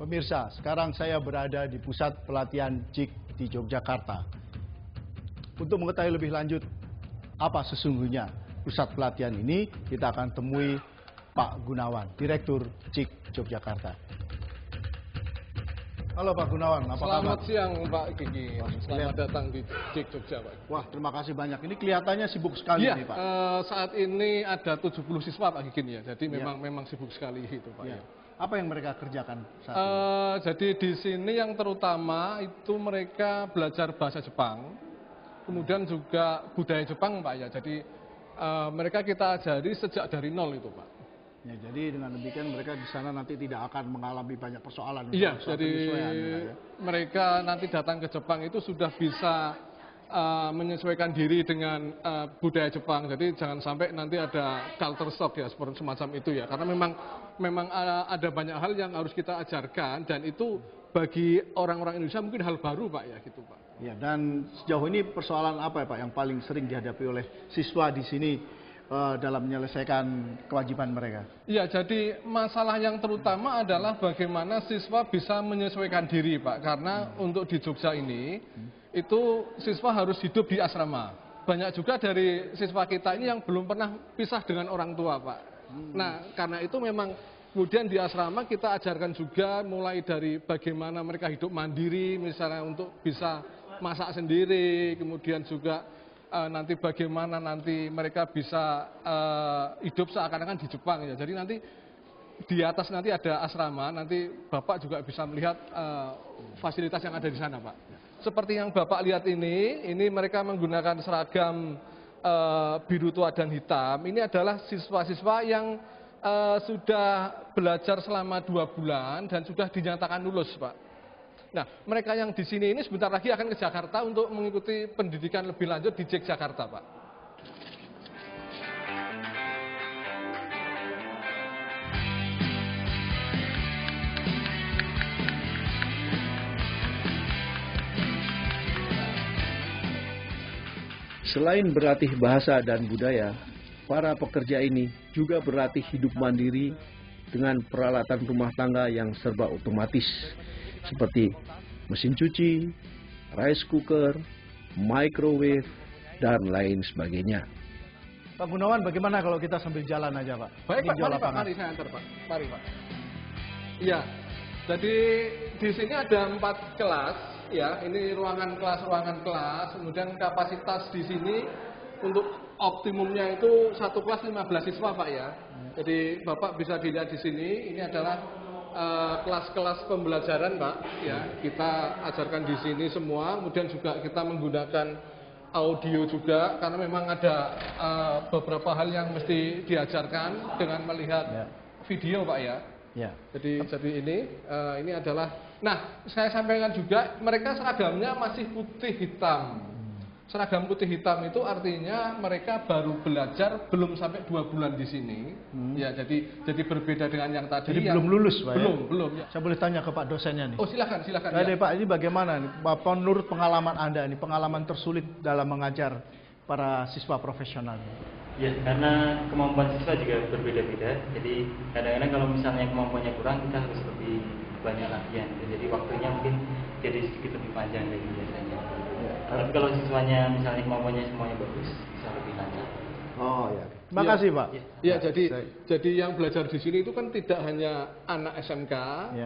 Pemirsa, sekarang saya berada di pusat pelatihan JIK di Yogyakarta. Untuk mengetahui lebih lanjut apa sesungguhnya pusat pelatihan ini, kita akan temui Pak Gunawan, Direktur JIK Yogyakarta. Halo Pak Gunawan, apa kabar? Selamat siang Pak Gigi, selamat datang di JIK Jogja Pak. Wah, terima kasih banyak. Ini kelihatannya sibuk sekali Iya, nih Pak. saat ini ada 70 siswa Pak Gigi ya, jadi memang sibuk sekali itu Pak. Ya. Apa yang mereka kerjakan saat ini? Jadi di sini yang terutama itu mereka belajar bahasa Jepang, kemudian juga budaya Jepang Pak ya. Jadi mereka kita ajari sejak dari nol itu Pak. Ya, jadi dengan demikian mereka di sana nanti tidak akan mengalami banyak persoalan. Iya, soal jadi penyesuaian, ya. mereka nanti datang ke Jepang itu sudah bisa menyesuaikan diri dengan budaya Jepang. Jadi jangan sampai nanti ada culture shock ya, seperti semacam itu ya. Karena memang ada banyak hal yang harus kita ajarkan dan itu bagi orang-orang Indonesia mungkin hal baru Pak ya gitu Pak. Ya, dan sejauh ini persoalan apa ya Pak yang paling sering dihadapi oleh siswa di sini dalam menyelesaikan kewajiban mereka? Iya, jadi masalah yang terutama adalah bagaimana siswa bisa menyesuaikan diri Pak. Karena untuk di Jogja ini, itu siswa harus hidup di asrama. Banyak juga dari siswa kita ini yang belum pernah pisah dengan orang tua Pak. Nah, karena itu memang kemudian di asrama kita ajarkan juga mulai dari bagaimana mereka hidup mandiri, misalnya untuk bisa masak sendiri, kemudian juga nanti bagaimana nanti mereka bisa hidup seakan-akan di Jepang ya. Jadi nanti di atas nanti ada asrama, nanti Bapak juga bisa melihat fasilitas yang ada di sana Pak. Seperti yang Bapak lihat ini mereka menggunakan seragam biru tua dan hitam. Ini adalah siswa-siswa yang sudah belajar selama 2 bulan dan sudah dinyatakan lulus Pak. Nah, mereka yang di sini ini sebentar lagi akan ke Jakarta untuk mengikuti pendidikan lebih lanjut di JIK Jakarta, Pak. Selain berlatih bahasa dan budaya, para pekerja ini juga berlatih hidup mandiri dengan peralatan rumah tangga yang serba otomatis, seperti mesin cuci, rice cooker, microwave, dan lain sebagainya. Pak Gunawan, bagaimana kalau kita sambil jalan aja Pak? Baik Pak, Meninjau mari Pak, lapangan. mari saya antar Pak. Mari Pak. Iya, jadi di sini ada 4 kelas, ya. Ini ruangan kelas, kemudian kapasitas di sini untuk optimumnya itu satu kelas 15 siswa Pak ya. Jadi Bapak bisa dilihat di sini, ini adalah kelas-kelas pembelajaran Pak ya, kita ajarkan di sini semua, kemudian juga kita menggunakan audio juga karena memang ada beberapa hal yang mesti diajarkan dengan melihat video Pak ya. Ya. Jadi ini adalah, nah saya sampaikan juga mereka seragamnya masih putih hitam. Seragam putih hitam itu artinya mereka baru belajar belum sampai 2 bulan di sini. Ya, jadi berbeda dengan yang tadi. Jadi yang belum lulus Pak ya? Belum ya. Saya boleh tanya ke Pak dosennya nih? Oh silakan. Jadi Pak, ini bagaimana nih? Menurut pengalaman Anda, ini pengalaman tersulit dalam mengajar para siswa profesional? Ya, karena kemampuan siswa juga berbeda-beda. Jadi kadang-kadang kalau misalnya kemampuannya kurang, kita harus lebih banyak latihan. Jadi waktunya mungkin jadi sedikit lebih panjang dari biasanya. Tapi kalau siswanya misalnya kemampuannya semuanya bagus, bisa lebih lancar. Oh ya. Terima kasih Pak. Ya, jadi yang belajar di sini itu kan tidak hanya anak SMK,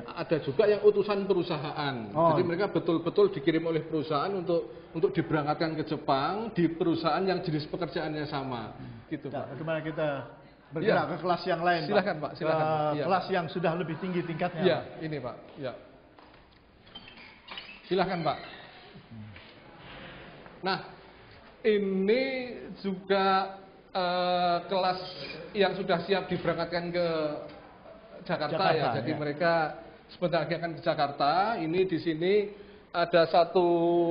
ada juga yang utusan perusahaan. Jadi mereka betul-betul dikirim oleh perusahaan untuk diberangkatkan ke Jepang di perusahaan yang jenis pekerjaannya sama. Gitu Pak. Bagaimana kita bergerak ke kelas yang lain? Silakan Pak, silakan. Ke kelas yang sudah lebih tinggi tingkatnya. Iya, ini Pak. Ya. Silakan Pak. Nah, ini juga kelas yang sudah siap diberangkatkan ke Jakarta ya. Jadi mereka sebentar lagi akan ke Jakarta. Ini di sini ada satu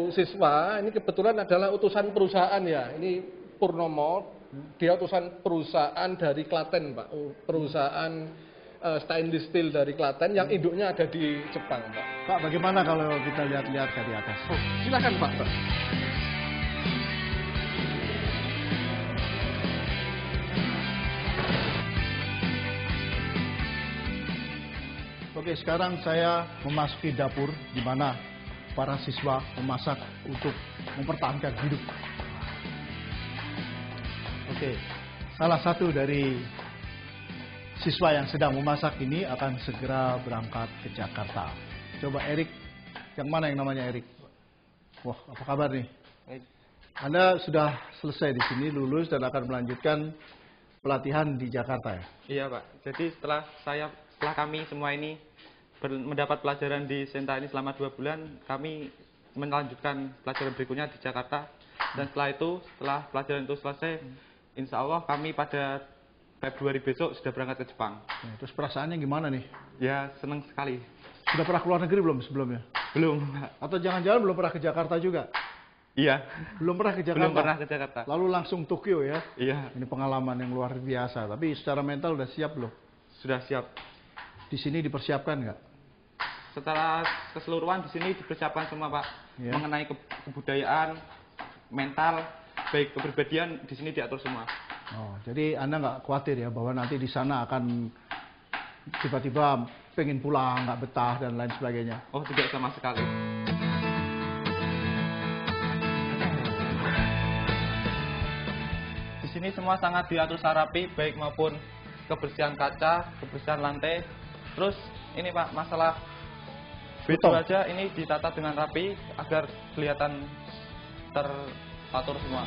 siswa. Ini kebetulan adalah utusan perusahaan ya. Ini Purnomo. Dia utusan perusahaan dari Klaten, Pak. Perusahaan stainless steel dari Klaten yang induknya ada di Jepang, Pak. Pak, bagaimana kalau kita lihat-lihat dari atas? Oh, silakan Pak. Oke, sekarang saya memasuki dapur di mana para siswa memasak untuk mempertahankan hidup. Oke, salah satu dari siswa yang sedang memasak ini akan segera berangkat ke Jakarta. Coba Erik, yang mana yang namanya Erik? Wah, apa kabar nih? Baik. Anda sudah selesai di sini, lulus dan akan melanjutkan pelatihan di Jakarta ya? Iya Pak, jadi setelah kami semua ini mendapat pelajaran di Senta ini selama 2 bulan, kami melanjutkan pelajaran berikutnya di Jakarta. Dan setelah pelajaran itu selesai, insya Allah kami pada Februari besok sudah berangkat ke Jepang. Ya, terus perasaannya gimana nih? Ya senang sekali. Sudah pernah keluar negeri belum sebelumnya? Belum. Atau jangan-jangan belum pernah ke Jakarta juga? Iya. Belum pernah ke Jakarta? Belum pernah ke Jakarta. Lalu langsung Tokyo ya? Iya. Ini pengalaman yang luar biasa, tapi secara mental udah siap belum? Sudah siap. Di sini dipersiapkan nggak? Setelah keseluruhan di sini dipersiapkan semua Pak. Ya. Mengenai kebudayaan, mental, baik kepribadian di sini diatur semua. Oh, jadi Anda nggak khawatir ya bahwa nanti di sana akan tiba-tiba pengen pulang, nggak betah dan lain sebagainya? Oh, tidak sama sekali. Di sini semua sangat diatur secara rapi, baik maupun kebersihan kaca, kebersihan lantai. Terus ini Pak, masalah Betul. aja ini ditata dengan rapi agar kelihatan teratur semua.